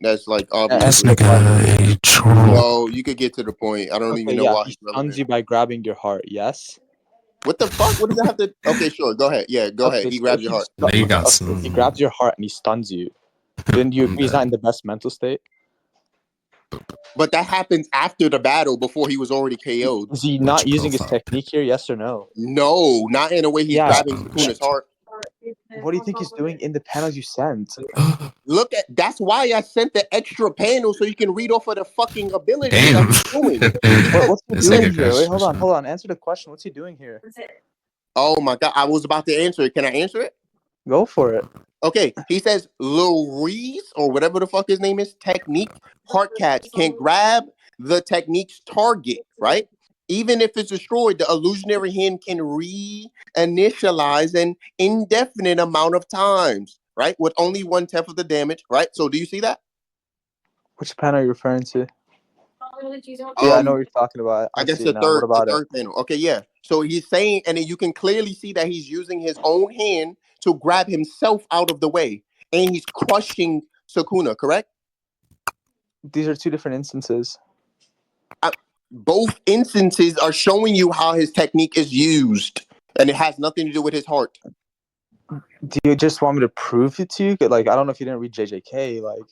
that's like This obviously. nigga a troll. No, you could get to the point. I don't even know why he he's stuns relevant. you by grabbing your heart. Yes. What the fuck? What does that have to? Okay, sure. Go ahead. Yeah, go ahead. He so grabs if your he heart. Now you got He some. grabs your heart and he stuns you. Then you agree he's not in the best mental state. But that happens after the battle, before he was already KO'd. Is he not using his technique here? Yes or no? No, not in a way he's Yeah. grabbing Sukuna's heart. What do you think he's doing in the panels you sent? Look at that's why I sent the extra panel so you can read off of the fucking ability Damn. that he's doing. What's he This doing nigga here? Wait, got- hold on. Answer the question. What's he doing here? Oh my god, I was about to answer it. Can I answer it? Go for it. Okay, he says Louise or whatever the fuck his name is, technique heart catch can grab the technique's target, right? Even if it's destroyed, the illusionary hand can reinitialize an indefinite amount of times, right? With only 1/10 of the damage, right? So do you see that? Which panel are you referring to? Yeah, I know what you're talking about. I guess see the it now. What about third panel. Okay, yeah. So he's saying, and then you can clearly see that he's using his own hand to grab himself out of the way, and he's crushing Sukuna, correct? These are two different instances. Both instances are showing you how his technique is used, and it has nothing to do with his heart. Do you just want me to prove it to you? Like, I don't know if you didn't read JJK. Like,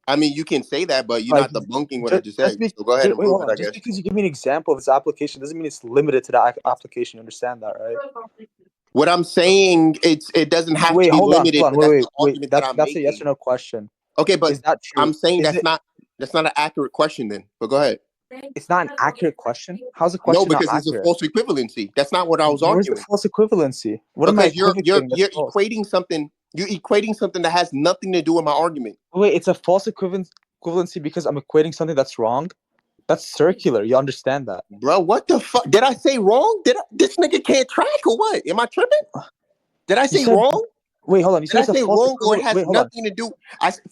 I mean, you can say that, but you're Like, not debunking what I just said. just So go ahead and wait, prove hold it, on. I Just guess. because you give me an example of this application doesn't mean it's limited to that application. You understand that, right? What I'm saying, it doesn't have to be hold on, limited. hold on. But that's Wait. the argument that I'm That's a making. yes or no question. Okay, but Is that true? I'm saying Is that's not an accurate question then. But go ahead. It's not an accurate question. How's the question No, because not it's a accurate? false equivalency. That's not what I was Where's the arguing. false equivalency? What am I Because you're equivocating? That's false? equating something. You're equating something that has nothing to do with my argument. Wait, it's a false equivalency because I'm equating something that's wrong. That's circular. You understand that, Bro, what the fuck? Did I say wrong? This nigga can't track or what? Am I tripping? Did I say wrong? Wait, hold on. You Did said I it's a say false wrong or it has nothing to do?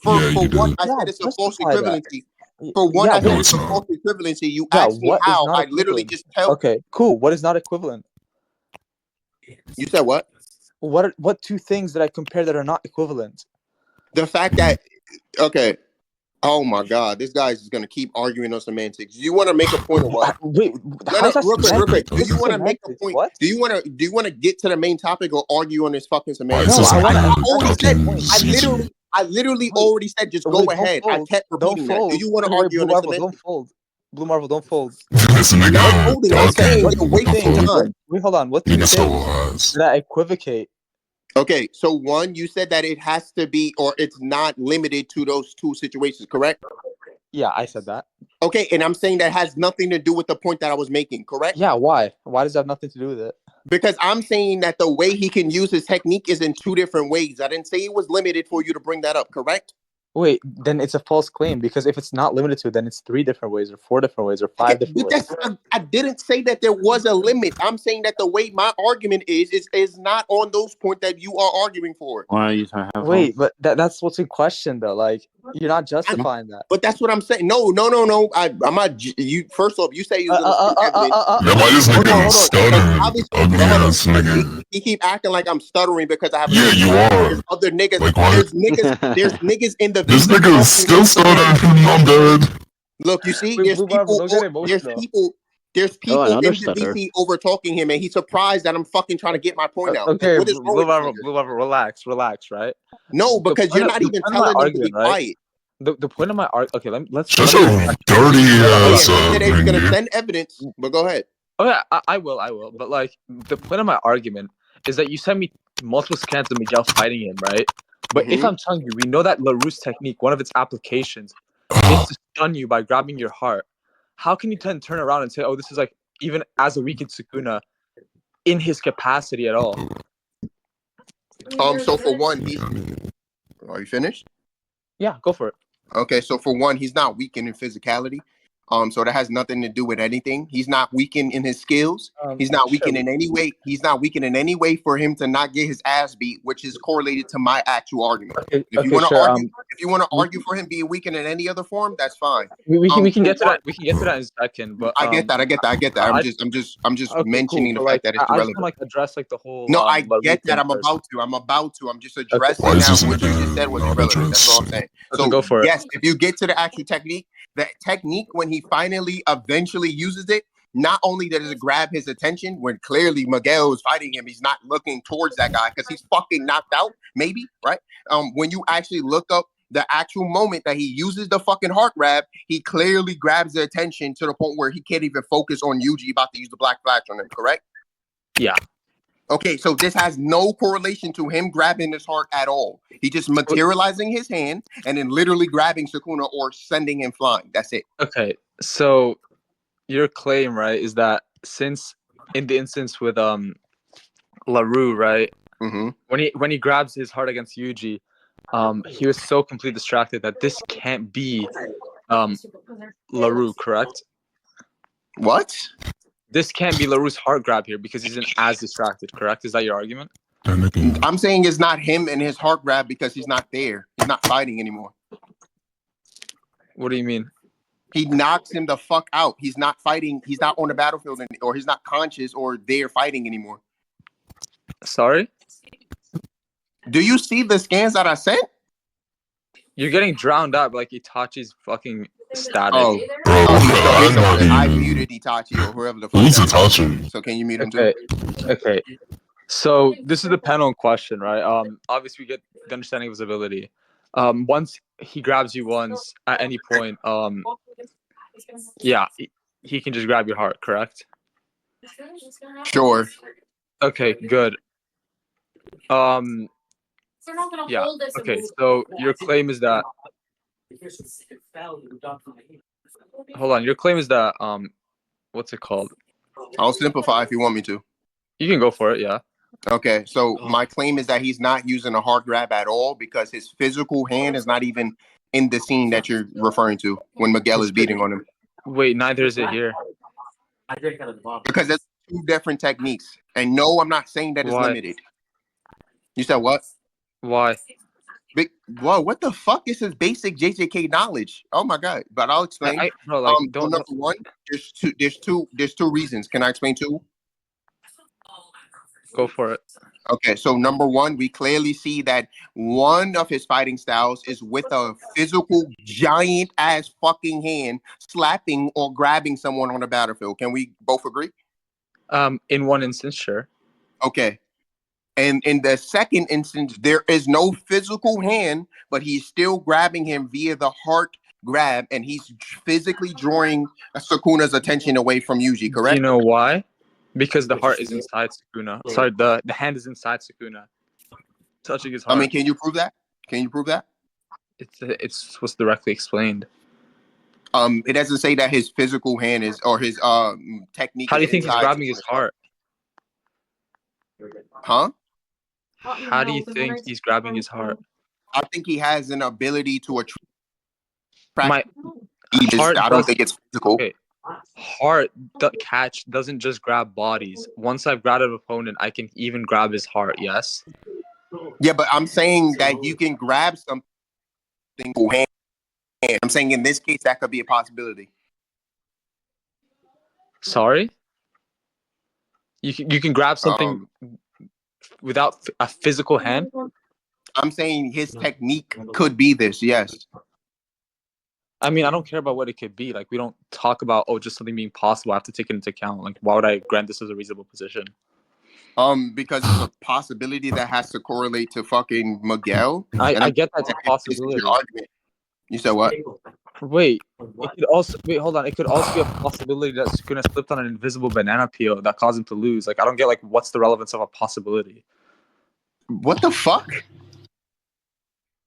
For one, I said it's a false equivalency. For one, I said it's a false equivalency. You asked me how. I literally just tell. Okay, cool. What is not equivalent? You said what? What two things did I compare that are not equivalent? The fact that oh my god, this guy's just gonna keep arguing on semantics. Do you want to make a point or what? Wait, real quick. Do you want to make a point? What? Do you want to get to the main topic or argue on this fucking semantics? No, I literally already said just go ahead. I kept repeating that. Do you want to argue on this semantics? Don't fold. Blue Marvel, don't fold. I'm not folding. I'm saying you're wasting time. Wait, hold on. What two things did I equivocate? Okay, so one, you said that it has to be, or it's not limited to those two situations, correct? Yeah, I said that. Okay, and I'm saying that has nothing to do with the point that I was making, correct? Yeah, why? Why does that have nothing to do with it? Because I'm saying that the way he can use his technique is in two different ways. I didn't say it was limited for you to bring that up, correct? Wait, then it's a false claim because if it's not limited to it, then it's 3 different ways or 4 different ways or 5 different ways. I didn't say that there was a limit. I'm saying that the way my argument is not on those points that you are arguing for. Why are you trying to have Wait, but that's what's in question though. Like, you're not justifying that. But that's what I'm saying. No. I'm not. You first off, you say you're gonna why this nigga stuttering? He keep acting like I'm stuttering because I have. Yeah, you are. There's other niggas. Like, there's niggas in the. This nigga is still stuttering. I'm dead. Look, you see, there's people in the VC over talking him, and he's surprised that I'm fucking trying to get my point out. Okay, Blue Marvel, relax, right? No, because you're not even telling him to be quiet. The point of my argument. Okay, let's. Shut your dirty ass up. He's gonna send evidence, but go ahead. Oh yeah, I will. But like, the point of my argument is that you sent me multiple scans of Miguel fighting him, right? But if I'm telling you, we know that LaRue's technique, one of its applications, is to stun you by grabbing your heart. How can you then turn around and say, "Oh, this is like even as a weakened Sukuna in his capacity at all"? So for one, are you finished? Yeah, go for it. Okay, so for one, he's not weakened in physicality. So that has nothing to do with anything. He's not weakened in his skills. He's not weakened in any way. He's not weakened in any way for him to not get his ass beat, which is correlated to my actual argument. If you want to argue, if you want to argue for him being weakened in any other form, that's fine. We can get to that. We can get to that in a second. But I get that. I'm just mentioning the fact that it's irrelevant. I just want to address like the whole. No, I get that. I'm about to. I'm just addressing now what you just said was irrelevant. That's all I'm saying. So go for it. Yes, if you get to the actual technique, the technique when he finally eventually uses it, not only does it grab his attention when clearly Miguel is fighting him, he's not looking towards that guy because he's fucking knocked out, maybe, right? When you actually look up the actual moment that he uses the fucking heart grab, he clearly grabs the attention to the point where he can't even focus on Yuji about to use the black flash on him, correct? Yeah. Okay, so this has no correlation to him grabbing his heart at all. He just materializing his hand and then literally grabbing Sukuna or sending him flying. That's it. Okay, so your claim, right, is that since in the instance with LaRue, right, when he grabs his heart against Yuji, he was so completely distracted that this can't be LaRue, correct? What? This can't be LaRue's heart grab here because he's not as distracted, correct? Is that your argument? I'm saying it's not him and his heart grab because he's not there. He's not fighting anymore. What do you mean? He knocks him the fuck out. He's not fighting. He's not on the battlefield or he's not conscious or there fighting anymore. Sorry? Do you see the scans that I sent? You're getting drowned out like Itachi's fucking static. Oh, I muted Itachi or whoever the fuck. Who's Itachi? So can you mute him too? Okay. So this is the panel in question, right? Obviously we get the understanding of his ability. Once he grabs you once at any point, yeah, he can just grab your heart, correct? Sure. Okay, good. Yeah. Okay, so your claim is that. Hold on. Your claim is that what's it called? I'll simplify if you want me to. You can go for it. Yeah. Okay, so my claim is that he's not using a hard grab at all because his physical hand is not even in the scene that you're referring to when Miguel is beating on him. Wait, neither is it here. Because there's two different techniques. And no, I'm not saying that it's limited. You said what? Why? Whoa, what the fuck is his basic JJK knowledge? Oh my god! But I'll explain. Number one, there's two reasons. Can I explain two? Go for it. Okay, so number one, we clearly see that one of his fighting styles is with a physical giant ass fucking hand slapping or grabbing someone on the battlefield. Can we both agree? In one instance, sure. Okay. And in the second instance, there is no physical hand, but he's still grabbing him via the heart grab, and he's physically drawing Sukuna's attention away from Yuji, correct? You know why? Because the heart is inside Sukuna. Sorry, the hand is inside Sukuna. Touching his heart. I mean, can you prove that? Can you prove that? It's what's directly explained. It doesn't say that his physical hand is or his technique. How do you think he's grabbing his heart? Huh? How do you think he's grabbing his heart? I think he has an ability to attract. I don't think it's physical. Okay. Heart catch doesn't just grab bodies. Once I've grabbed an opponent, I can even grab his heart. Yes. Yeah, but I'm saying that you can grab something. I'm saying in this case that could be a possibility. Sorry. You can grab something without a physical hand. I'm saying his technique could be this. Yes. I mean, I don't care about what it could be. Like, we don't talk about, just something being possible. I have to take it into account. Like, why would I grant this as a reasonable position? Because it's a possibility that has to correlate to fucking Miguel. I get that's a possibility. You said what? Wait, hold on. It could also be a possibility that Sukuna slipped on an invisible banana peel that caused him to lose. Like, I don't get, like, what's the relevance of a possibility? What the fuck?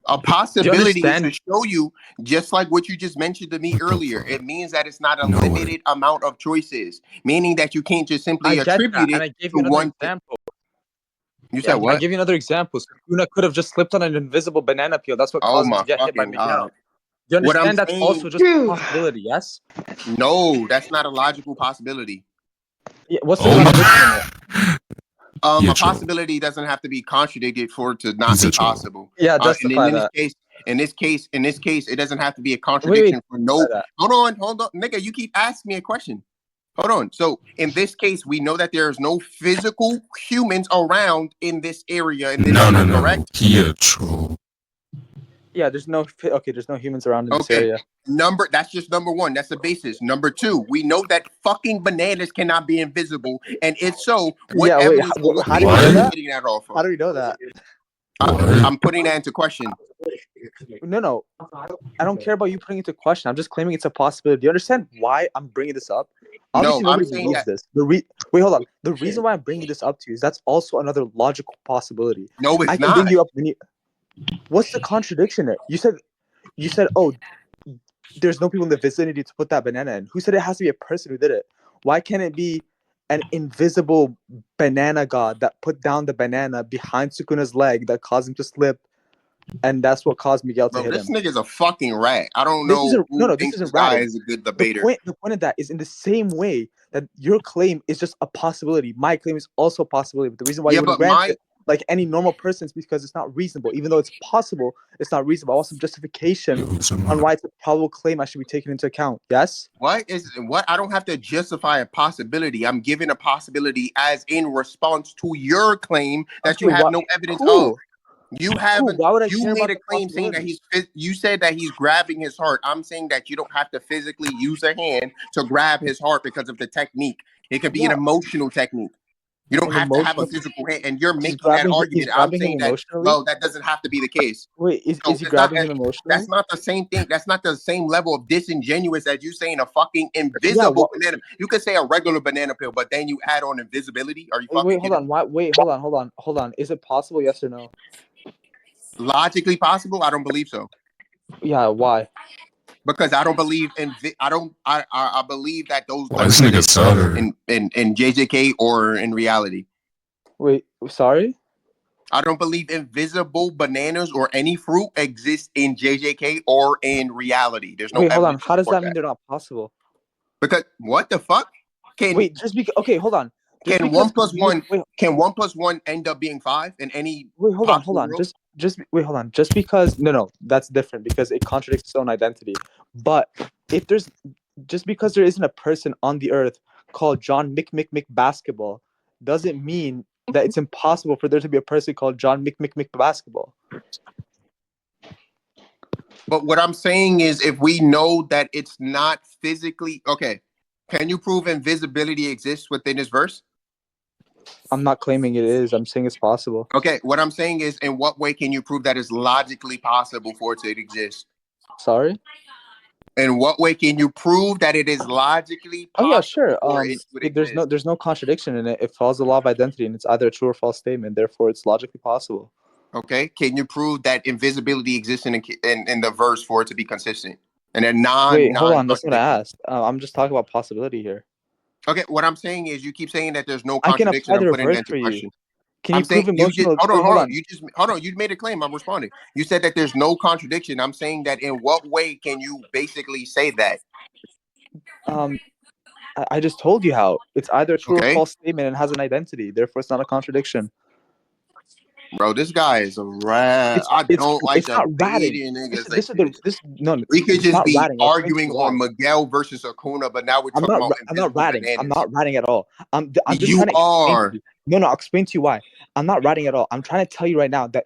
A possibility is to show you, just like what you just mentioned to me earlier. It means that it's not a limited amount of choices, meaning that you can't just simply attribute it to one example. You said what? I give you another example. Sukuna could have just slipped on an invisible banana peel. That's what caused him to get hit by Miguel. You What I'm understand that's saying- also just a possibility, yes? No, that's not a logical possibility. Yeah, what's the Oh my- contradiction in it? Yeah, A true. possibility doesn't have to be contradicted for it to not Is be it true? possible. Yeah, And justify in this that. case, it doesn't have to be a contradiction for no. That. Hold on, nigga. You keep asking me a question. Hold on. So in this case, we know that there is no physical humans around in this area. In this No. correct? Yeah, true. Yeah, there's no humans around in this Okay. area. That's just number one. That's the basis. Number two, we know that fucking bananas cannot be invisible. And if so, what Yeah, wait, evidence how do we know that? getting that off of? How do we know that? I'm putting that into question. No. I don't care about you putting it into question. I'm just claiming it's a possibility. Do you understand why I'm bringing this up? Obviously, No, I'm nobody saying believes that- this. Wait, hold on. The reason why I'm bringing this up to you is that's also another logical possibility. No, it's I can not. bring you up. What's the contradiction there? You said, oh, there's no people in the vicinity to put that banana in. Who said it has to be a person who did it? Why can't it be an invisible banana god that put down the banana behind Sukuna's leg that caused him to slip, and that's what caused Miguel to Bro, hit this him? nigga's a fucking rat. I don't This know isn't- who no, this thinks isn't this guy ratting. is a good The debater. point of that is in the same way that your claim is just a possibility. My claim is also a possibility. But the reason why you wouldn't grant it, like any normal person, is because it's not reasonable. Even though it's possible, it's not reasonable. I want some justification on why it's a probable claim I should be taken into account. Yes? What? I don't have to justify a possibility. I'm giving a possibility as in response to your claim that you have no evidence of. You haven't. Why would I You care made about a the claim saying that possibility? you said that he's grabbing his heart. I'm saying that you don't have to physically use a hand to grab his heart because of the technique. It could be an emotional technique. You don't have to have a physical hand, and you're making that argument. I'm saying that that doesn't have to be the case. Wait, is he grabbing him emotionally? That's not the same thing. That's not the same level of disingenuous as you saying a fucking invisible banana. You could say a regular banana peel, but then you add on invisibility. Are you fucking Wait, hold on. Hold on. Is it possible? Yes or no? Logically possible? I don't believe so. Yeah, why? Because I don't believe in. I believe that those Why this nigga stutter? in JJK or in reality. Wait, sorry. I don't believe invisible bananas or any fruit exists in JJK or in reality. There's no. Wait, hold on. How does that mean they're not possible? Because what the fuck? Okay, hold on. Can 1 + 1? Can 1 + 1 end up being 5 in any? Wait, hold on. Wait, hold on. Just because no, that's different because it contradicts its own identity. But if there's just because there isn't a person on the earth called John Mick Basketball, doesn't mean that it's impossible for there to be a person called John Mick Basketball. But what I'm saying is, if we know that it's not physically okay, can you prove invisibility exists within this verse? I'm not claiming it is. I'm saying it's possible. Okay, what I'm saying is, in what way can you prove that it's logically possible for it to exist? Sorry? In what way can you prove that it is logically possible? Oh yeah, sure. For it would exist? There's no contradiction in it. It follows the law of identity, and it's either a true or false statement. Therefore, it's logically possible. Okay, can you prove that invisibility exists in the verse for it to be consistent? And a Wait, hold on. That's what I asked. I'm just talking about possibility here. Okay, what I'm saying is you keep saying that there's no I can contradiction. apply the I'm putting reverse that for into you. question. Can you prove emotional? Hold on. Hold on. You made a claim. I'm responding. You said that there's no contradiction. I'm saying that in what way can you basically say that? I just told you how. It's either a true or false statement and has an identity. Therefore, it's not a contradiction. Bro, this guy is a rat. I don't like debating niggas. We could just be arguing on Miguel versus Acuna, but now we're talking about I'm not ratting. bananas. I'm not ratting at all. I'm just you trying to are. No, I'll explain to you why. I'm not ratting at all. I'm trying to tell you right now that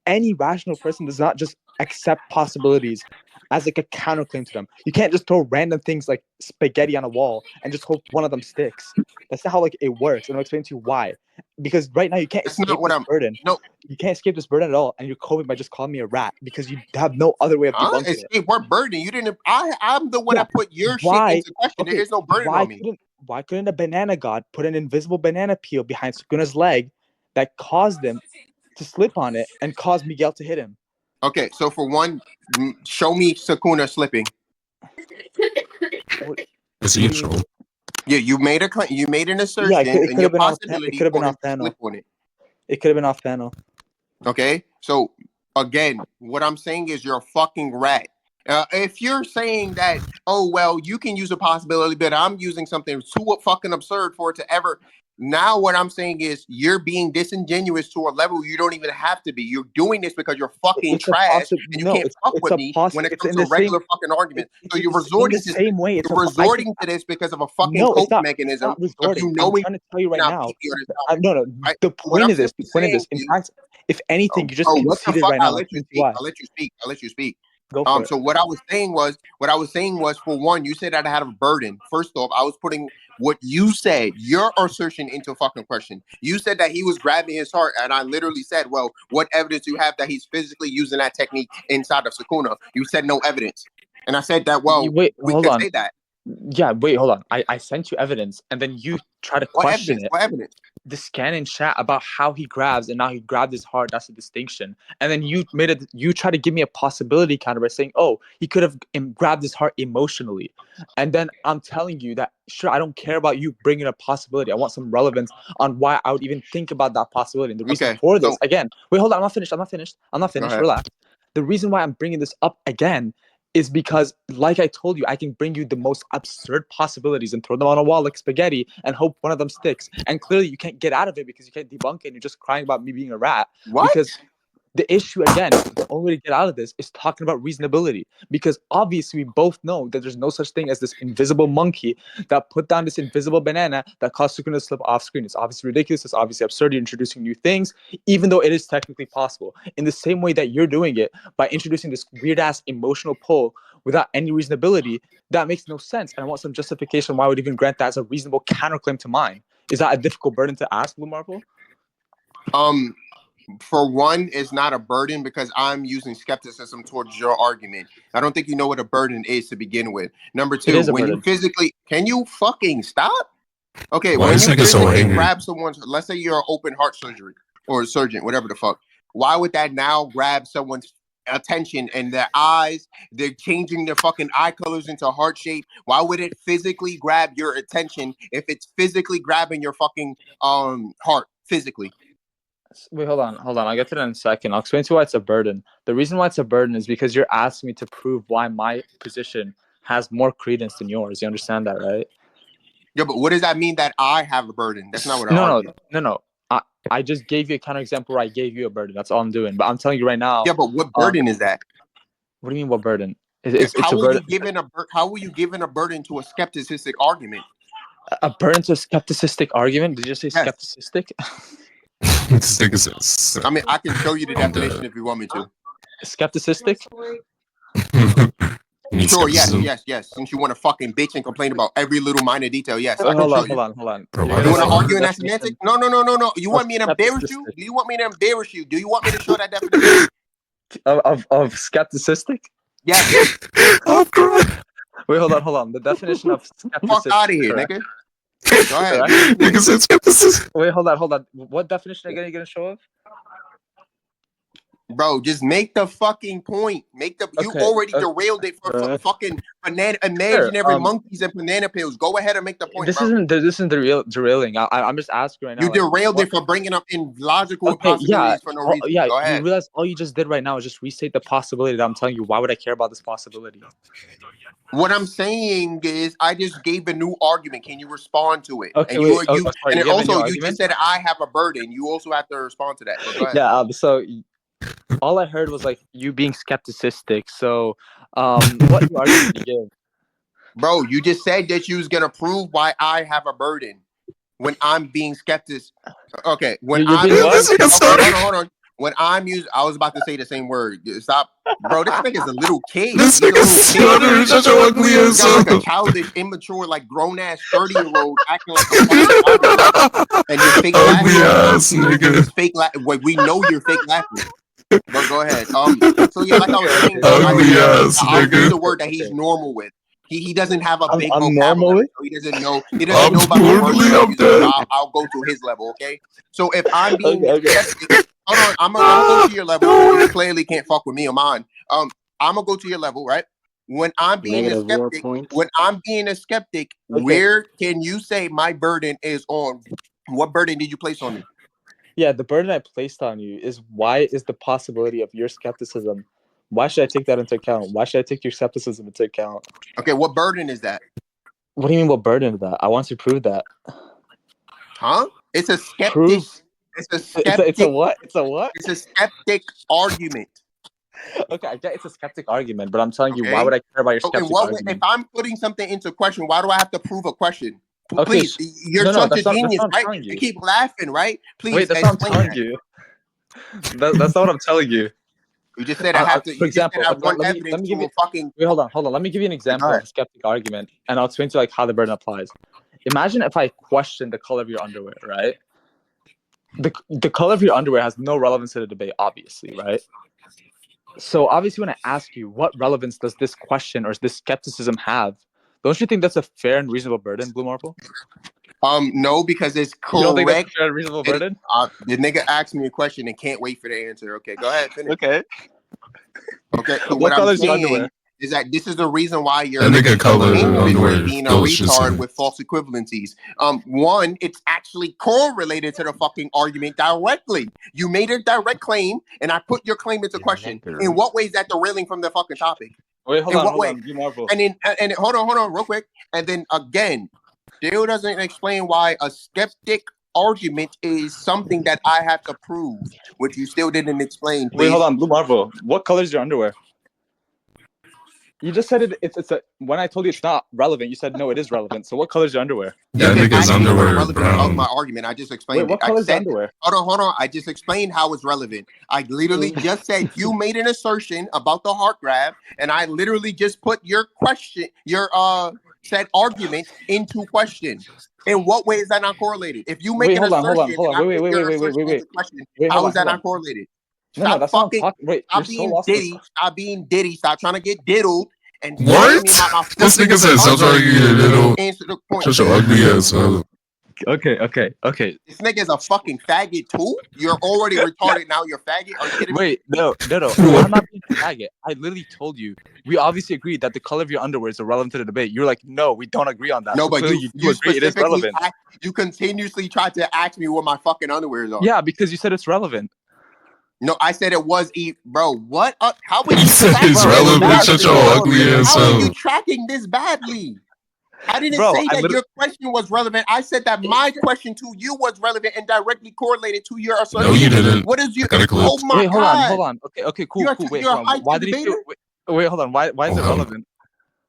any rational person does not just accept possibilities as like a counterclaim to them. You can't just throw random things like spaghetti on a wall and just hope one of them sticks. That's not how like it works. And I'll explain to you why. Because right now you can't escape this burden. No, you can't escape this burden at all, and you're coping by just calling me a rat because you have no other way of debunking it. Escape what burden? You didn't. I'm the one that put your shit into question. Okay, there is no burden on me. Why couldn't a banana god put an invisible banana peel behind Sukuna's leg that caused him to slip on it and caused Miguel to hit him? Okay, so for one, show me Sukuna slipping. Is he true? Yeah, you made an assertion. Yeah, it could have been off panel. It could have been off panel. It could have been off panel. Okay, so again, what I'm saying is you're a fucking rat. If you're saying that, oh well, you can use a possibility, but I'm using something too fucking absurd for it to ever. Now, what I'm saying is you're being disingenuous to a level you don't even have to be. You're doing this because you're fucking It's a trash possi- and you no, can't fuck it's with a me poss- when it it's comes in to the same regular fucking arguments. So you're it's in the resorting to same way. It's a you're I can, resorting to this because of a fucking no, it's coping not. It's mechanism not of resorting. you I'm knowing trying to tell you right now now. keep me on this No, topic. no. Right? The What I'm point of this. simply The point of saying this. In is, fact, if anything, you just oh, what the conceded fuck? right I'll now. I'll let you explain to you speak. why. I'll let you speak. I'll let you speak. Go for it. So what I was saying was for one, you said that I had a burden. First off, I was putting what you said, your assertion into fucking question. You said that he was grabbing his heart, and I literally said, well, what evidence do you have that he's physically using that technique inside of Sukuna? You said no evidence. And I said that, well, Wait, we hold could on. say that. Yeah, wait, hold on. I sent you evidence, and then you try to What question evidence? it. What evidence? The scan in chat about how he grabs and now he grabbed his heart. That's the distinction. And then you try to give me a possibility counter by saying, oh, he could have grabbed his heart emotionally. And then I'm telling you that, sure, I don't care about you bringing a possibility. I want some relevance on why I would even think about that possibility. And the reason Okay, for this, so again, wait, hold on. I'm not finished. go ahead. Relax. The reason why I'm bringing this up again is because, like I told you, I can bring you the most absurd possibilities and throw them on a wall like spaghetti and hope one of them sticks. And clearly you can't get out of it because you can't debunk it and you're just crying about me being a rat. What? Because the issue, again, the only way to get out of this is talking about reasonability. Because obviously we both know that there's no such thing as this invisible monkey that put down this invisible banana that caused Sukuna to slip off screen. It's obviously ridiculous. It's obviously absurd. You're introducing new things, even though it is technically possible. In the same way that you're doing it by introducing this weird-ass emotional pull without any reasonability, that makes no sense. And I want some justification why I would even grant that as a reasonable counterclaim to mine. Is that a difficult burden to ask, Blue Marble? For one, it's not a burden because I'm using skepticism towards your argument. I don't think you know what a burden is to begin with. Number It two, is a when you burden. physically, can you fucking stop? Okay, Why when is you nigga so physically angry? grab someone's, let's say you're an open heart surgery or a surgeon, whatever the fuck. Why would that now grab someone's attention and their eyes? They're changing their fucking eye colors into heart shape. Why would it physically grab your attention if it's physically grabbing your fucking heart physically? Wait, hold on. I'll get to that in a second. I'll explain to you why it's a burden. The reason why it's a burden is because you're asking me to prove why my position has more credence than yours. You understand that, right? Yeah, but what does that mean that I have a burden? That's not what I argue. No. I just gave you a counterexample where I gave you a burden. That's all I'm doing. But I'm telling you right now. Yeah, but what burden is that? What do you mean, what burden? It's How a are burden. you giving a burden to a skepticistic argument? A burden to a skepticistic argument? Did you just say Yes. skepticistic? This nigga says. I mean, I can show you the I'm definition dead. if you want me to. Skepticistic? You need Sure, skepticism? yes. Since you want to fucking bitch and complain about every little minor detail, yes, I can Hold show on, you. hold on. Bro, You're why You the gonna want to show me argue the in that definition semantic? No. You of want me to embarrass you? skepticistic. Do you want me to embarrass you? Do you want me to show that definition? Of skepticistic? Yes. I'm crying. Wait, hold on. The definition of Fuck skepticism. out of here, Correct. nigga. Go ahead. Correct. Nigga said skepticism. Wait, hold on. What definition are you gonna show of? Bro, just make the fucking point. You Okay. already derailed it for fucking imaginary Sure. monkeys and banana pills. Go ahead and make the point, This bro. isn't the real derailing. I'm just asking right now. You Like, derailed what? it for bringing up illogical Okay, yeah, possibilities for no reason. yeah. Go You ahead. realize all you just did right now is just restate the possibility that I'm telling you. Why would I care about this possibility? What I'm saying is, I just gave a new argument. Can you respond to it? Okay, And wait. you Sorry, and you then have a new also you argument? just said I have a burden. You also have to respond to that. But go ahead. Yeah. So all I heard was like you being skepticistic. So, what new argument did you give? Bro, you just said that you was gonna prove why I have a burden when I'm being skeptic. Okay, when You're I'm being what? using, okay, hold on. When I'm using, I was about to say the same word. Stop, bro. This nigga's a little kid. This He's a nigga little kid. stutter. Shut your ugly He's ass got like a up. childish, immature, like grown ass 30-year-old acting like a fucking adult. And you're fake Ugly laughing. ass nigga. It's fake Wait, we know you're fake laughing. But go ahead. So yeah, like I was saying, bro, Ugly ass I'll use nigga. the word that he's normal with. He doesn't have a big I'm vocabulary, normally. so he doesn't know I'm about the words normally that I'm up using. So there. I'll go to his level, okay? So if I'm being Okay. skeptic, hold on, I'm gonna go to your level. You clearly can't fuck with me or mine. I'm gonna go to your level, right? When I'm being a skeptic, Okay. where can you say my burden is on? What burden did you place on me? Yeah, the burden I placed on you is why is the possibility of your skepticism Why should I take that into account? Why should I take your skepticism into account? Okay, what burden is that? What do you mean? What burden is that? I want to prove that. Huh? It's a skeptic. Prove. It's a skeptic. It's a what? It's a what? It's a skeptic argument. Okay, I get it's a skeptic argument, but I'm telling you, Okay. why would I care about your So skeptic in what way, argument? if I'm putting something into question, why do I have to prove a question? Okay, Please, you're no, such a that's not- that's genius, not what I'm right? telling You you. keep laughing, right? Please Wait, that's what I'm explain telling that. you. That's not what I'm telling you. You just said I have to. For You just said example, I let want me evidence give to you. a fucking. Wait, hold on. Let me give you an example of a skeptic argument, and I'll explain to you like how the burden applies. Imagine if I question the color of your underwear, right? The color of your underwear has no relevance to the debate, obviously, right? So obviously, when I ask you what relevance does this question or this skepticism have, don't you think that's a fair and reasonable burden, Blue Marble? No, because it's You don't think that's a correct. fair and reasonable burden? The nigga asked me a question and can't wait for the answer. Okay, go ahead, finish. Okay. Okay, so What what color I'm is your saying underwear? is that this is the reason why you're That nigga color underwear being a feels just retard like- with false equivalencies. One, it's actually correlated to the fucking argument directly. You made a direct claim, and I put your claim into question. In what way is that derailing from the fucking topic? Wait, hold In on, what hold way? on, Blue Marble. And then, and hold on, real quick. And then again, Dale doesn't explain why a skeptic argument is something that I have to prove, which you still didn't explain. Please. Wait, hold on, Blue Marble. What color is your underwear? You just said it's a. When I told you it's not relevant, you said no, it is relevant. So what color is your underwear? That You can nigga's ask me what underwear is relevance of brown. my argument. I just Wait, explained what it. I color is your said, underwear? hold on. I just explained how it's relevant. I literally just said you made an assertion about the heart grab, and I literally just put your question, your said argument into question. In what way is that not correlated? If you make Wait, an hold on, assertion, hold on. and I Wait, put wait, your wait, assertion wait. into question, Wait, how hold is that on. not correlated? No, Stop that's not fucking. talking. Wait, you're Stop so being lost. in Diddy. Stop being Diddy. Stop trying to get diddled. And What? me about my This fucking nigga said stop trying to get a little. answer the point. Such an ugly ass. Okay. This nigga is a fucking faggot too. You're already retarded now. You're faggot. Are you kidding me? Wait, no. I'm not being a faggot. I literally told you. We obviously agreed that the color of your underwear is irrelevant to the debate. You're like, no, we don't agree on that. No, So but clearly you agree it is specifically relevant. you continuously tried to ask me what my fucking underwears are. Yeah, because you said it's relevant. No, I said it was bro. What? How are He you said tracking it's Bro, this relevant. that's Shut badly? your ugly ass How are you up. tracking this badly? I didn't Bro, say I that lit- your question was relevant. I said that my question to you was relevant and directly correlated to your assertion. No, you didn't. What is your? Got a clip. Oh my Wait, hold god! on. Okay, cool. Wait, You're hold a on. Why high-key did he debater? wait, hold on. Why is it Oh, relevant?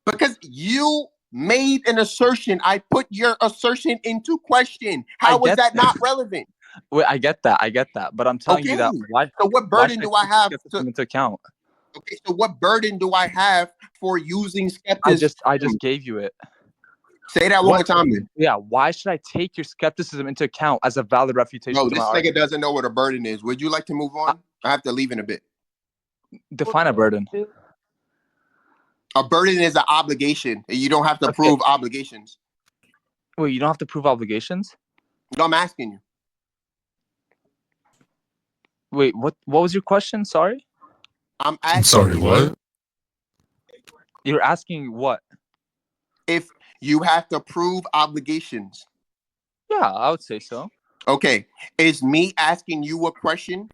Because you made an assertion. I put your assertion into question. How was get that that. not relevant? Wait, I get that. But I'm telling you that Okay. why So what burden should do I take have skepticism to? into account? Okay, so what burden do I have for using skepticism? I just gave you it. Say that one more time, then. Yeah, why should I take your skepticism into account as a valid refutation Bro, to this my nigga argument? doesn't know what a burden is. Would you like to move on? I have to leave in a bit. Define a burden. A burden is an obligation. You don't have to Okay. prove obligations. Wait, you don't have to prove obligations? No, I'm asking you. Wait, what was your question? Sorry? I'm I'm asking sorry, you what? You're asking what? if you have to prove obligations. Yeah, I would say so. Okay, is me asking you a question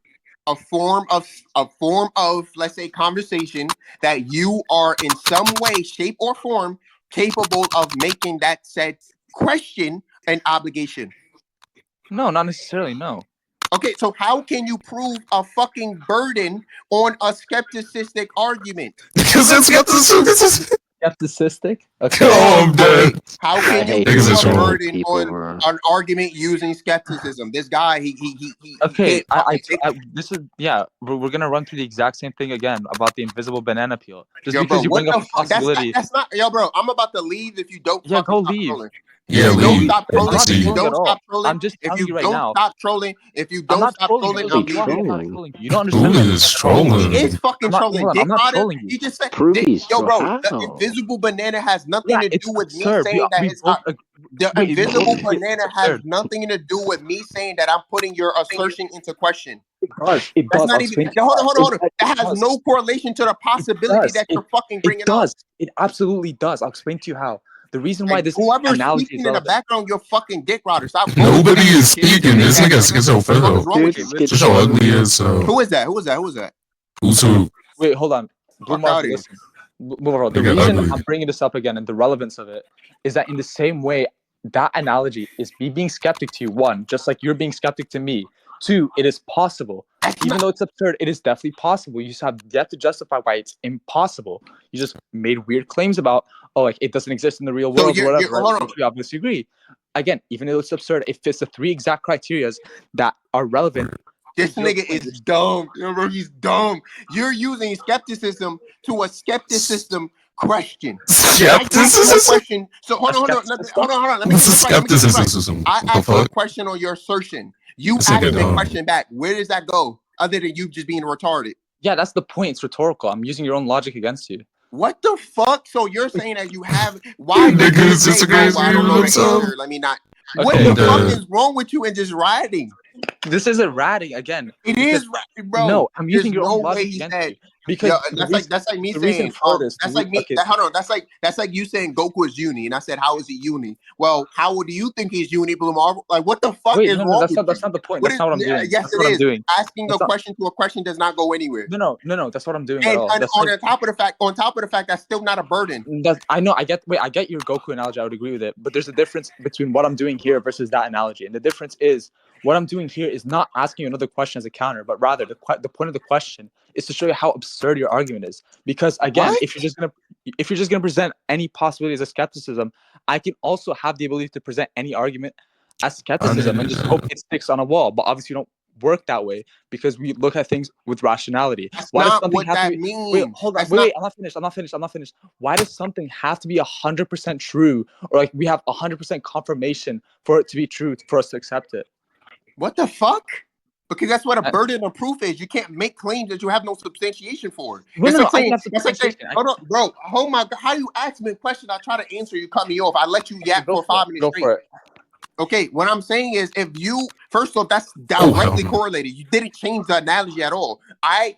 a form of let's say conversation that you are in some way, shape, or form capable of making that said question an obligation? No, not necessarily, no. Okay, so how can you prove a fucking burden on a skepticistic argument? Because it's skepticism. Skepticistic? Okay. Oh, I'm Okay, dead. how can you hate Niggas is prove a wrong. burden on an argument using skepticism? This guy, he Okay, can't this is we're gonna run through the exact same thing again about the invisible banana peel. Just Yo, because bro, you what bring up the a fuck? possibility. That's not, yo, bro. I'm about to leave if you don't. Yeah, fucking go stop leave. trolling. Yeah, If you don't leave. stop trolling, I'm not if you trolling don't at all. stop trolling, I'm just if telling you you right don't now. stop trolling, if you I'm don't not stop trolling. trolling, You. I'm You are leaving. not trolling. You don't understand. Who is trolling? He is fucking trolling. Hold on, Dick I'm not Rider, trolling you. he just said, Proofies, yo, bro, how? the invisible banana has nothing Yeah, to it's do with me absurd. saying that We his both the wait, invisible it's banana has absurd. nothing to do with me saying that I'm putting your assertion into question. It does. It That's does. not I'll even. explain to Yo, you hold why. on. That has no correlation to the possibility that you're fucking bringing It does. up. It absolutely does. I'll explain to you how. The reason why this Whoever's analogy speaking is in the relevant. background, you're fucking dick rider. Stop. Nobody is speaking. This nigga schizophrenic. What's wrong with Dude, you? Such an ugly ass. Who is that? Who is that? Who is that? Who's who? Wait, hold on. Blue Fuck outta Marvel, here. listen. Blue Marvel, the They get reason ugly. I'm bringing this up again and the relevance of it is that in the same way, that analogy is me being skeptic to you. One, just like you're being skeptic to me. Two, it is possible. That's Even not. though it's absurd, it is definitely possible. You just have yet to justify why it's impossible. You just made weird claims about, oh, like it doesn't exist in the real So world or you're whatever, right? hold on. Which we obviously agree. Again, even though it's absurd, it fits the 3 exact criteria that are relevant. This to your nigga point. is dumb. You know, bro, he's dumb. You're using skepticism to a skepticism question. I asked you a Skepticism? question. So hold on. Hold on. Let me This get is this right. Let me get this right. skepticism. I What the asked you a fuck? question on your assertion. You This asked nigga me a dumb. question back. Where does that go? Other than you just being retarded. Yeah, that's the point. It's rhetorical. I'm using your own logic against you. What the fuck? So you're saying that you have why Niggas you say, disagrees I with don't know the himself. answer. Let me not. What Okay. the fuck Yeah. is wrong with you and just riding? This isn't ratting again. It is riding, bro. No, I'm using There's your no own way logic he against said. you. Because Yeah, that's like me the reason saying for this, that's like me. okay. Hold on, that's like you saying Goku is uni, and I said how is he uni? Well, how do you think he's uni, Blue Marvel? Like what the fuck Wait, is no, wrong that's with not you? that's not the point. What That's is, not what I'm doing. yes, That's it what I'm is. doing. Asking That's a not, question to a question does not go anywhere. no, that's what I'm doing at And, all. and That's on like, top of the fact, that's still not a burden. I know. I get your Goku analogy. I would agree with it. But there's a difference between what I'm doing here versus that analogy. And the difference is what I'm doing here is not asking you another question as a counter, but rather the point of the question is to show you how absurd your argument is. Because again, What? if you're just gonna present any possibilities of skepticism, I can also have the ability to present any argument as skepticism and just hope it sticks on a wall. But obviously, you don't work that way because we look at things with rationality. That's Why does not something what have to that be? means. Wait, hold on. That's Wait, not. wait. I'm not finished. Why does something have to be 100% true, or like we have 100% confirmation for it to be true for us to accept it? What the fuck? Because that's what a burden of proof is. You can't make claims that you have no substantiation for. No, It's no, like I can saying, have that's like saying, substantiation. hold on, bro. Oh my god, how you ask me a question? I try to answer, you cut me off. I let you yap for 5 minutes Go straight. for it. Okay, what I'm saying is, if you first off, that's hell directly no. correlated. You didn't change the analogy at all.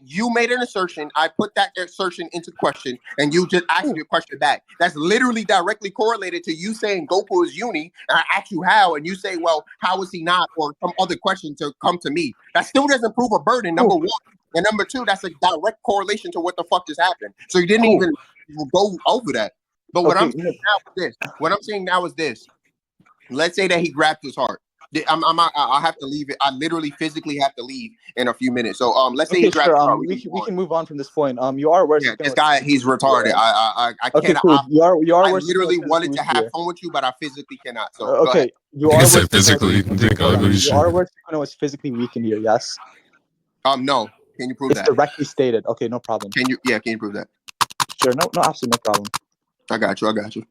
You made an assertion. I put that assertion into question, and you just asked me a question back. That's literally directly correlated to you saying Goku is uni, and I ask you how, and you say, well, how is he not, or some other question to come to me. That still doesn't prove a burden. Number one, and number two, that's a direct correlation to what the fuck just happened. So you didn't even go over that. But what I'm saying now is this. What I'm saying now is this. Let's say that he grabbed his heart. I have to leave it. I literally physically have to leave in a few minutes. So let's say he grabbed his heart. We can move on from this point. You are aware. Yeah, this guy, he's retarded. I Okay, can't. cool. You are I aware. literally wanted to have fun with you, but I physically cannot. So go Okay, ahead. you He are said aware. physically. Think ugly You shit. are aware. Sukuna was physically weak in here. Yes. No. Can you prove It's that? directly stated. Okay, no problem. Can you? Yeah, can you prove that? Sure. No, absolutely no problem. I got you.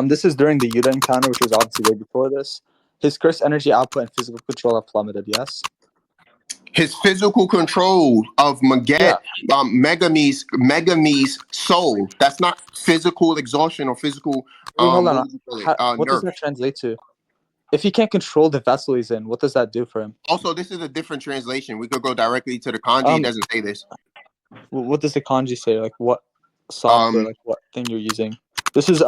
This is during the Yuta encounter, which was obviously way before this. His curse energy output and physical control have plummeted. Yes. His physical control of Megami's soul. That's not physical exhaustion or physical. Wait, hold on. What does nerf. that translate to? If he can't control the vessel he's in, what does that do for him? Also, this is a different translation. We could go directly to the kanji. It doesn't say this. What does the kanji say? Like what software? Like what thing you're using? This is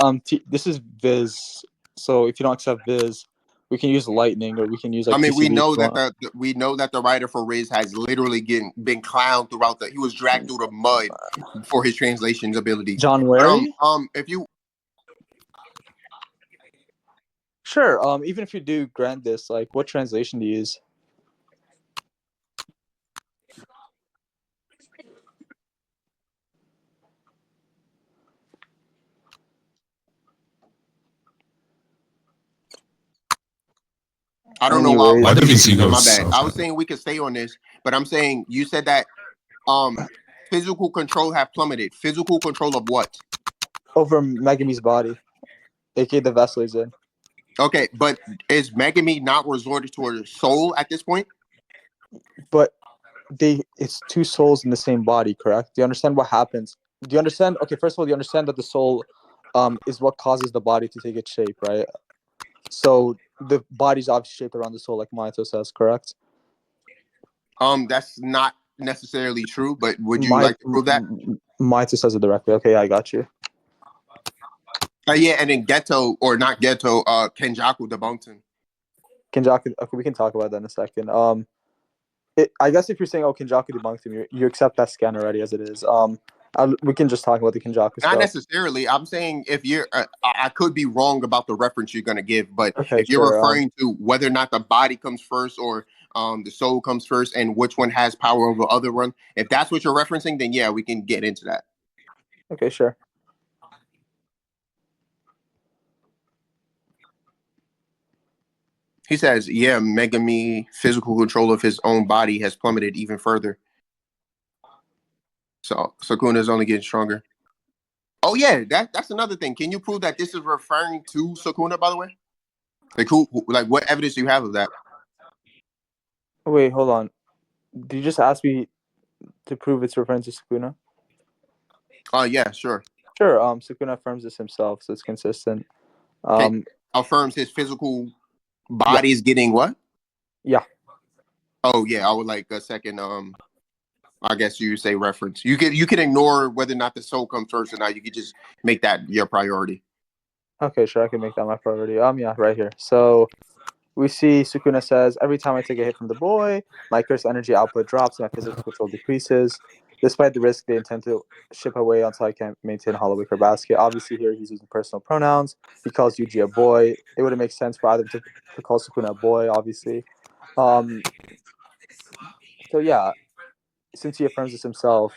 Viz. So if you don't accept Viz, we can use Lightning or we can use like. I mean, we TCB know if you that want. the writer for Riz has literally been clowned throughout he was dragged through the mud for his translations ability. John Wary? If you Sure. Even if you do grant this, like, what translation do you use? I don't know why. Why did he see My those? bad. I was saying we could stay on this, but I'm saying you said that physical control have plummeted. Physical control of what? Over Megami's body, aka the vessel he's in. Okay, but is Megami not resorted to her soul at this point? But it's two souls in the same body, correct? Do you understand what happens? Do you understand? Okay, first of all, do you understand that the soul is what causes the body to take its shape, right? So the body's obviously shaped around the soul, like Maito says, correct? That's not necessarily true, but would you like to prove that? Maito says it directly. Okay, I got you. Yeah, and then Ghetto or not Ghetto, Kenjaku debunked him. Kenjaku. Okay, we can talk about that in a second. I guess if you're saying, "Oh, Kenjaku debunked him," you accept that scan already as it is. We can just talk about the Kenjaku Not stuff. necessarily. I'm saying if you're, I could be wrong about the reference you're gonna give, but Okay, if you're sure, referring to whether or not the body comes first or the soul comes first, and which one has power over the other one, if that's what you're referencing, then yeah, we can get into that. Okay, sure. He says, yeah, Megami physical control of his own body has plummeted even further. So Sukuna is only getting stronger. Oh yeah, that's another thing. Can you prove that this is referring to Sukuna, by the way? Like what evidence do you have of that? Wait, hold on. Did you just ask me to prove it's referring to Sukuna? Yeah, sure. Sure. Sukuna affirms this himself, so it's consistent. Affirms his physical body is getting what? Yeah. Oh yeah, I would like a second. I guess you say reference. You can ignore whether or not the soul comes first or not. You could just make that your priority. Okay, sure. I can make that my priority. Yeah, right here. So we see Sukuna says, every time I take a hit from the boy, my curse energy output drops and my physical control decreases. Despite the risk, they intend to ship away until I can maintain Hollow Waker Basket. Obviously, here he's using personal pronouns. He calls Yuji a boy. It wouldn't make sense for either to call Sukuna a boy, obviously. So yeah, since he affirms this himself,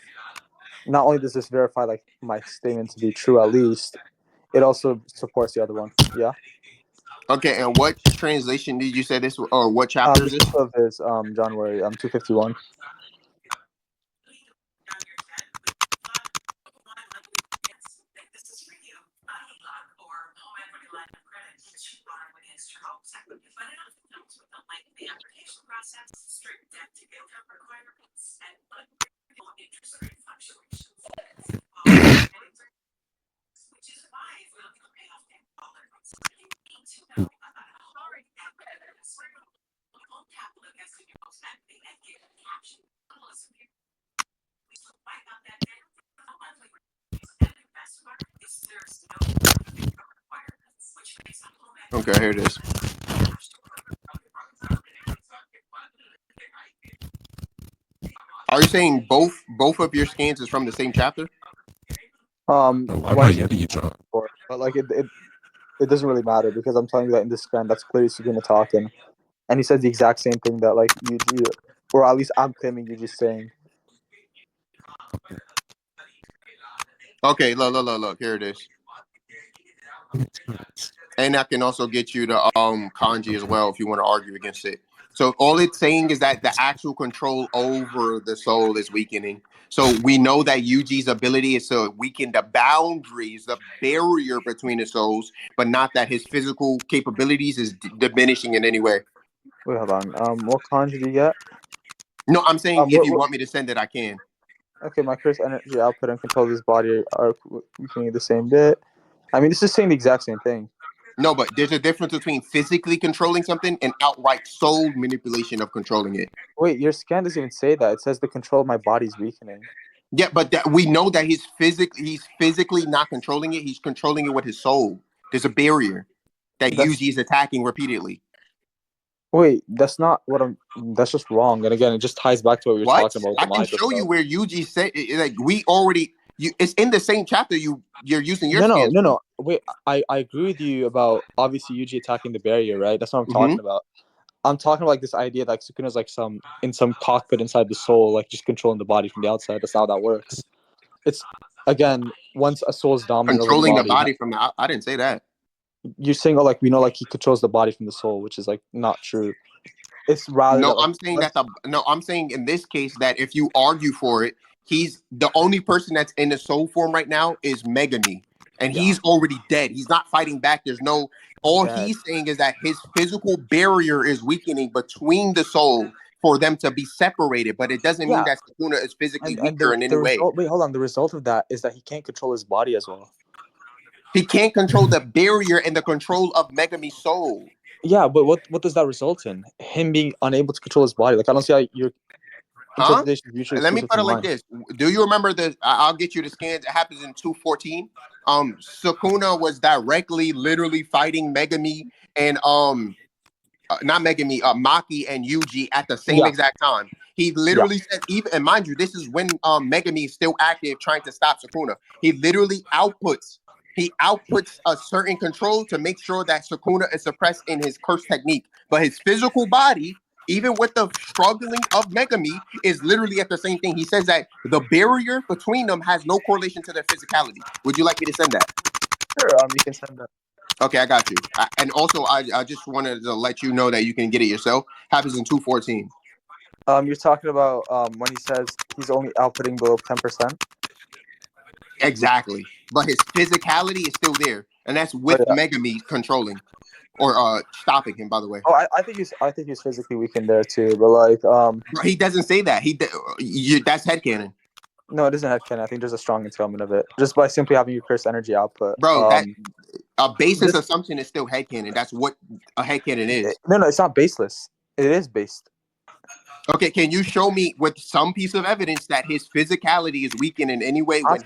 not only does this verify like my statement to be true at least, it also supports the other one. Yeah. Okay, and what translation did you say this, or what chapter is This this? of his January 251. Okay, here it is. Are you saying both of your scans is from the same chapter? Why might Yeti John? But like it doesn't really matter because I'm telling you that in this scan that's clearly Suguna talking, and he says the exact same thing that like Yuji, or at least I'm claiming Yuji's saying. Okay, look. Here it is. And I can also get you the kanji as well if you want to argue against it. So all it's saying is that the actual control over the soul is weakening. So we know that Yuji's ability is to weaken the boundaries, the barrier between the souls, but not that his physical capabilities is diminishing in any way. Wait, hold on. What kanji do you get? No, I'm saying if you want me to send it, I can. Okay, my curse energy output and control of his body are weakening the same bit. I mean, this is saying the exact same thing. No, but there's a difference between physically controlling something and outright soul manipulation of controlling it. Wait, your scan doesn't even say that. It says the control of my body is weakening. Yeah, but we know that he's physically not controlling it. He's controlling it with his soul. There's a barrier that Yuji is attacking repeatedly. Wait, that's not what I'm. That's just wrong. And again, it just ties back to what we were talking about. I can show you where Yuji said, like we already. It's in the same chapter. You're using your scans. No. Wait, I agree with you about obviously Yuji attacking the barrier, right? That's what I'm talking about. I'm talking about like this idea that like Sukuna's like in some cockpit inside the soul, like just controlling the body from the outside. That's not how that works. It's again, once a soul is dominant Controlling over the body from the. I didn't say that. You're saying, oh, like we know, like he controls the body from the soul, which is like not true. It's rather no. That, like, I'm saying that I'm saying in this case that if you argue for it, he's the only person that's in the soul form right now is Megami, and he's already dead. He's not fighting back. There's no. All he's saying is that his physical barrier is weakening between the soul for them to be separated, but it doesn't mean that Sukuna is physically weaker in any way. Wait, hold on. The result of that is that he can't control his body as well. He can't control the barrier and the control of Megami's soul. Yeah, but what does that result in? Him being unable to control his body. Like I don't see how your interpretation is usually. Let me put it like this. Do you remember the? I'll get you the scans. It happens in 214. Sukuna was directly, literally fighting Megami and not Megami, Maki and Yuji at the same Yeah. exact time. He literally said, even, and mind you, this is when Megami is still active trying to stop Sukuna. He literally outputs a certain control to make sure that Sukuna is suppressed in his curse technique. But his physical body, even with the struggling of Megami, is literally at the same thing. He says that the barrier between them has no correlation to their physicality. Would you like me to send that? Sure. You can send that. Okay, I got you. And also, I just wanted to let you know that you can get it yourself. Happens in 214. You're talking about when he says he's only outputting below 10%. Exactly. But his physicality is still there. And that's with Megami controlling or stopping him, by the way. Oh, I think he's physically weakened there too. But like he doesn't say that. That's headcanon. No, it isn't headcanon. I think there's a strong entailment of it. Just by simply having your curse energy output. Bro, that a baseless assumption is still headcanon. That's what a headcanon is. No, it's not baseless. It is based. Okay, can you show me with some piece of evidence that his physicality is weakened in any way when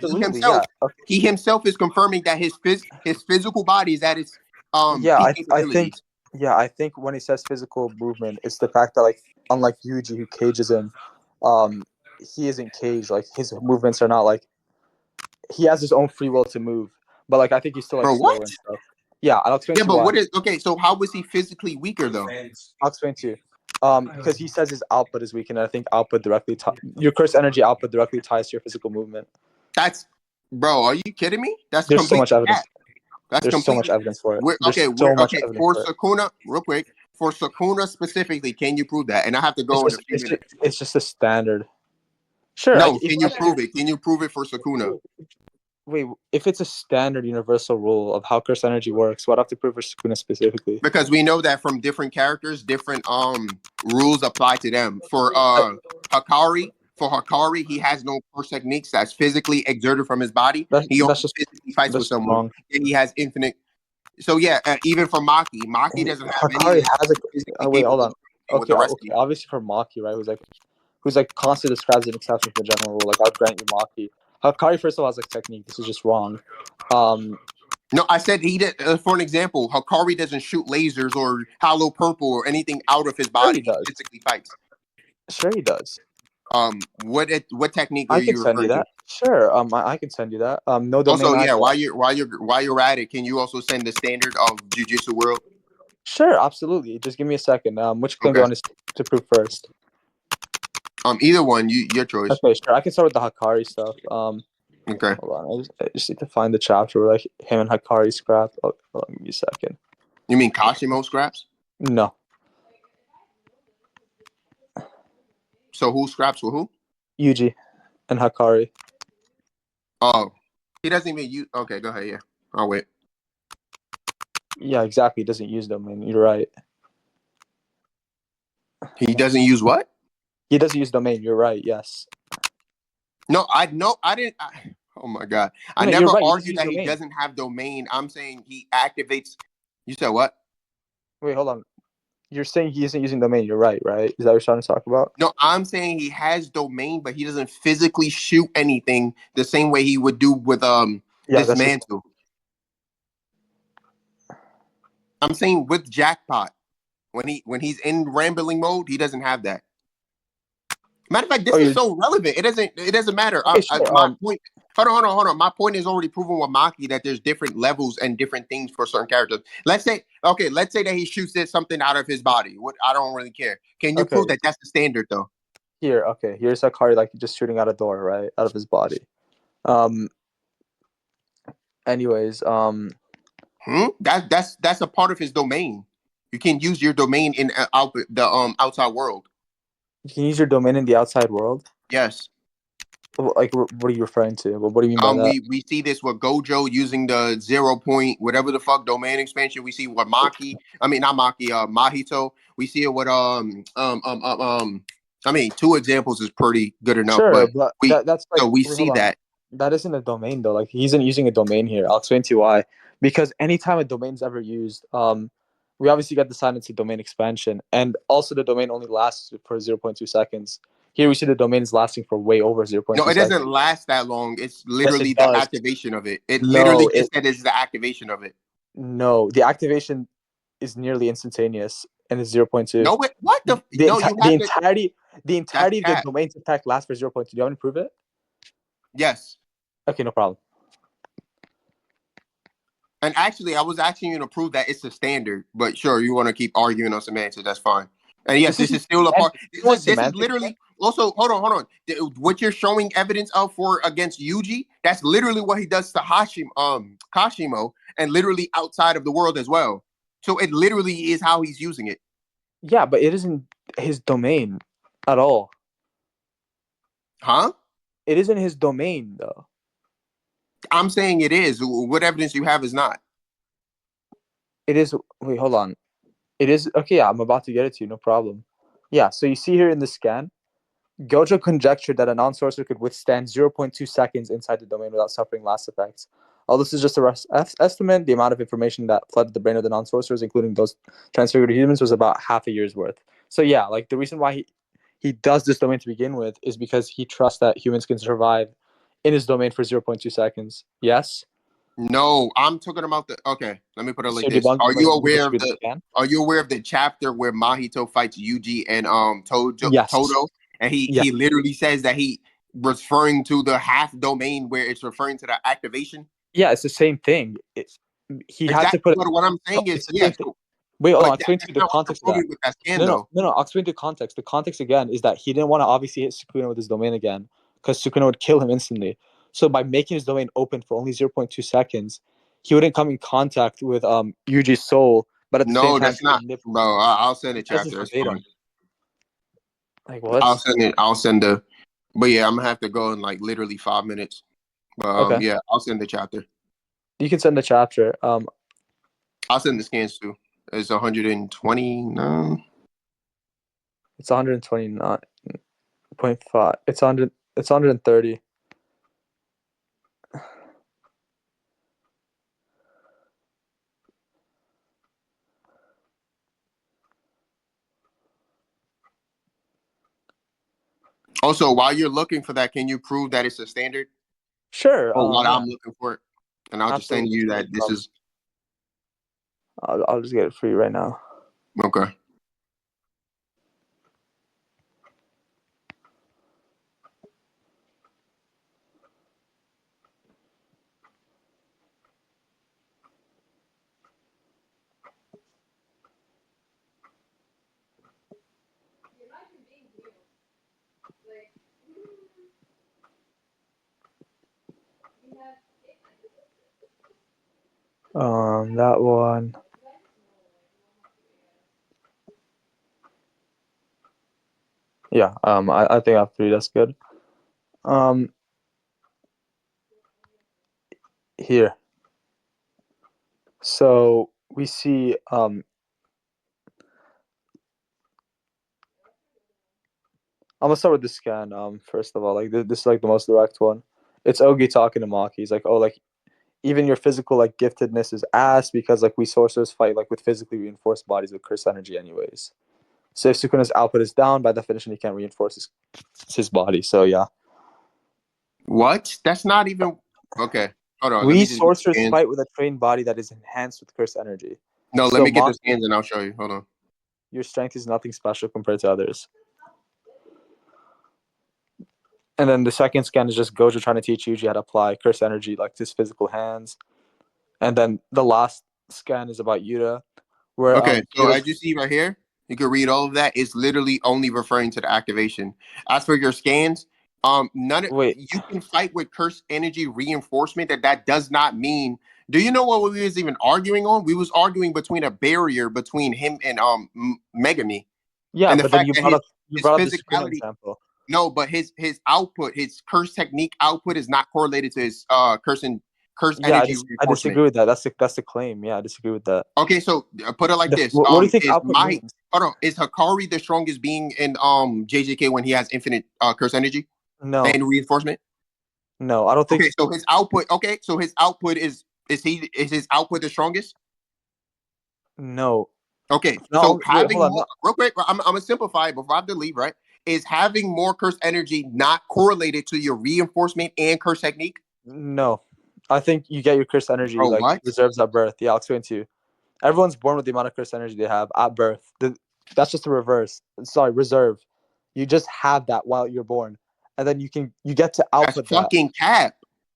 he himself is confirming that his physical body is at its I think when he says physical movement, it's the fact that like unlike Yuji who cages him, he isn't caged. Like his movements are not like he has his own free will to move. But like I think he's still like slower and stuff. Yeah, I'll explain to you why. So how was he physically weaker though? I'll explain to you. Because he says his output is weak, and I think output directly your curse energy output directly ties to your physical movement. Bro, are you kidding me? There's so much evidence. There's so much evidence for it. For Sukuna, real quick, for Sukuna specifically, can you prove that? And I have to go in a few minutes. It's just a standard. Sure. No, can you prove it? Can you prove it for Sukuna? Wait, if it's a standard universal rule of how curse energy works, what do I have to prove for Sukuna specifically? Because we know that from different characters, different rules apply to them. For Hikari, he has no curse techniques that's physically exerted from his body. He only physically fights with someone. And he has infinite. So yeah, even for Maki doesn't have Hikari wait, hold on. Okay, obviously for Maki, right? Who's constantly describes an exception to the general rule. Like I'll grant you Maki. Hikari first of all has technique. This is just wrong. No, I said he did. For an example, Hikari doesn't shoot lasers or hollow purple or anything out of his body. He physically fights. Sure, he does. What technique are you referring to? Sure. I can send you that. No domain. Also, yeah. While you're at it, can you also send the standard of Jiu-Jitsu World? Sure, absolutely. Just give me a second. Which claim do you want to prove first? Either one. Your choice. Okay, sure. I can start with the Hikari stuff. Okay. Hold on. I just need to find the chapter where him and Hikari scrap. Hold on, give me a second. You mean Kashimo scraps? No. So who scraps with who? Yuji and Hikari. Oh, he doesn't even use. Okay, go ahead. Yeah, I'll wait. Yeah, exactly. He doesn't use domain. You're right. He doesn't use what? He doesn't use domain. You're right. Yes. No, I didn't. Oh my god! I never argued that he doesn't have domain. I'm saying he activates. You said what? Wait, hold on. You're saying he isn't using domain. You're right, right? Is that what you're trying to talk about? No, I'm saying he has domain, but he doesn't physically shoot anything the same way he would do with Dismantle. I'm saying with Jackpot, when he's in rambling mode, he doesn't have that. Matter of fact, this is so relevant. It doesn't matter. Okay, sure. My point. Hold on. My point is already proven with Maki that there's different levels and different things for certain characters. Let's say that he shoots something out of his body. I don't really care. Can you prove that that's the standard though? Here's Hikari just shooting out a door, right, out of his body. Anyways, that's a part of his domain. You can use your domain in the outside world. You can use your domain in the outside world? Yes. Like, what are you referring to? What do you mean by that? We see this with Gojo using the 0 point, whatever the fuck domain expansion. We see what Mahito. We see it with two examples is pretty good enough. Sure, but we see that. That isn't a domain though. Like he isn't using a domain here. I'll explain to you why. Because anytime a domain's ever used, we obviously get the silence of domain expansion, and also the domain only lasts for 0.2 seconds. Here we see the domain is lasting for way over 0.2 No, it seconds. doesn't last that long. It's literally it the does. activation of it. It literally just said it's the activation of it. No, the activation is nearly instantaneous and it's 0.2. No, what the? No, you the have entirety of the cap. domain's attack lasts for 0.2. Do you want me to prove it? Yes. Okay, no problem. And actually, I was asking you to prove that it's a standard, but sure, you want to keep arguing on semantics, that's fine. And yes, this is still a part. This is literally also. Hold on. What you're showing evidence of for against Yuji, that's literally what he does to Kashimo, and literally outside of the world as well. So it literally is how he's using it. Yeah, but it isn't his domain at all. Huh? It isn't his domain though. I'm saying it is. What evidence you have is not. It is. Wait, hold on. It is okay. Yeah, I'm about to get it to you. No problem. Yeah. So you see here in the scan, Gojo conjectured that a non-sorcerer could withstand 0.2 seconds inside the domain without suffering last effects. Although this is just a rough estimate, the amount of information that flooded the brain of the non-sorcerers, including those transfigured humans, was about half a year's worth. So yeah, like the reason why he does this domain to begin with is because he trusts that humans can survive in his domain for 0.2 seconds. Yes? No, I'm talking about the. Okay, let me put it like So this. debunk, Are you like, aware of disagree with the? the scan? Are you aware of the chapter where Mahito fights Yuji and Yes. Todo, and Yes. he literally says that he referring to the half domain where it's referring to the activation. Yeah, it's the same thing. He had to Exactly. put. What I'm saying It's is, the yeah. same thing. Wait, hold on. I'll explain to you That's the not what context of that. with that scan, No, though. I'll explain the context. The context again is that he didn't want to obviously hit Sukuna with his domain again because Sukuna would kill him instantly. So by making his domain open for only 0.2 seconds, he wouldn't come in contact with Yuji's soul, but at the same No, time, that's not, bro. I'll send a chapter. That's fine. Like what? I'll send it. I'll send the. But yeah, I'm gonna have to go in like literally 5 minutes. But Okay. yeah, I'll send the chapter. You can send the chapter. I'll send the scans too. It's 129. It's 129.5. It's 100. It's 130. Also, while you're looking for that, can you prove that it's a standard? Sure. Or what Yeah. I'm looking for it, and I'll just send you that this is. I'll just get it for you right now. Okay. That one. Yeah. I think I have 3. That's good. Here. So we see I'm gonna start with the scan. First of all, like this is like the most direct one. It's Ogi talking to Maki. He's like, oh, like even your physical like giftedness is ass because like we sorcerers fight like with physically reinforced bodies with curse energy anyways. So if Sukuna's output is down, by definition, he can't reinforce his body. So yeah. What? That's not even okay. Hold on. We sorcerers fight with a trained body that is enhanced with curse energy. No, let me get the scans and I'll show you. Hold on. Your strength is nothing special compared to others. And then the second scan is just Gojo trying to teach Yuji how to apply curse energy like to his physical hands. And then the last scan is about Yuta. Where, okay, so as you see right here, you can read all of that. It's literally only referring to the activation. As for your scans, you can fight with curse energy reinforcement. That does not mean. Do you know what we was even arguing on? We was arguing between a barrier between him and Megami. Yeah, and the but fact then you that brought up his the physicality. example. No, but his output, his curse technique output is not correlated to his curse energy reinforcement. I disagree with that. That's the claim. Yeah, I disagree with that. Okay, so put it like this. What do you think output means? Hold on, is Hikari the strongest being in JJK when he has infinite curse energy? No. And reinforcement? No, I don't think. Okay, so his output. Okay, so his output is his output the strongest? No. Okay, so having real quick, I'm gonna simplify it before I have to leave, right? is having more curse energy not correlated to your reinforcement and curse technique? No, I think you get your curse energy Bro, what? reserves at birth. Yeah, I'll explain to you. Everyone's born with the amount of curse energy they have at birth. That's just the reverse. Sorry, reserve. You just have that while you're born, and then you get to That's output that. fucking cap.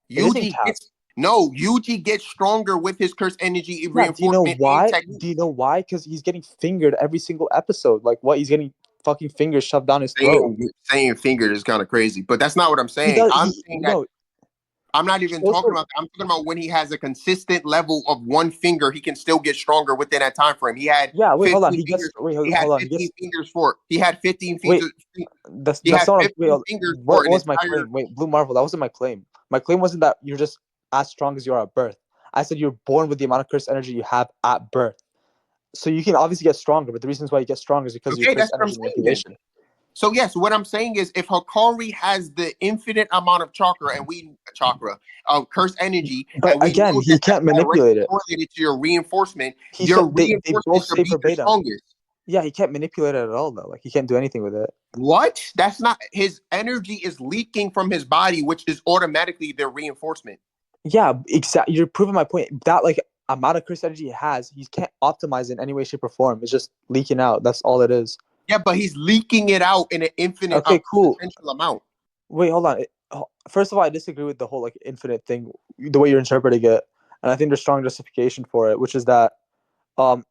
It isn't Yuji cap. Yuji gets stronger with his curse energy Yeah, reinforcement. do you know why? And technique. Do you know why? Because he's getting fingered every single episode. Like what? He's getting fucking fingers shoved down his throat. Saying fingered is kind of crazy, but that's not what I'm saying. I'm not even talking about that. I'm talking about when he has a consistent level of one finger, he can still get stronger within that time frame. He had hold on. He had 15 fingers for what was my claim? Wait, Blue Marvel, that wasn't my claim. My claim wasn't that you're just as strong as you are at birth. I said you're born with the amount of curse energy you have at birth. So you can obviously get stronger, but the reasons why you get stronger is because of your curse energy manipulation. So yes, what I'm saying is if Hikari has the infinite amount of curse energy, but again, he can't manipulate it. Correlated to your reinforcement, they both say verbatim. Yeah, he can't manipulate it at all though. Like he can't do anything with it. What? That's not his energy is leaking from his body, which is automatically their reinforcement. Yeah, exactly. You're proving my point. That amount of curse energy he has, he can't optimize it in any way, shape, or form. It's just leaking out. That's all it is. Yeah, but he's leaking it out in an infinite potential amount. Wait, hold on. First of all, I disagree with the whole infinite thing, the way you're interpreting it, and I think there's strong justification for it, which is that, all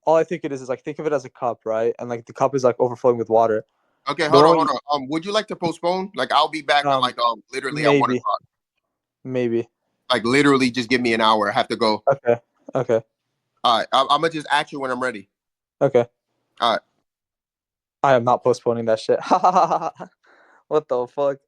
I think it is think of it as a cup, right? And the cup is overflowing with water. Okay, hold on. Would you like to postpone? I'll be back on literally at 1 o'clock. Maybe. Literally, just give me an hour. I have to go. Okay. All right, I'm gonna just ask you when I'm ready. Okay. All right. I am not postponing that shit. What the fuck?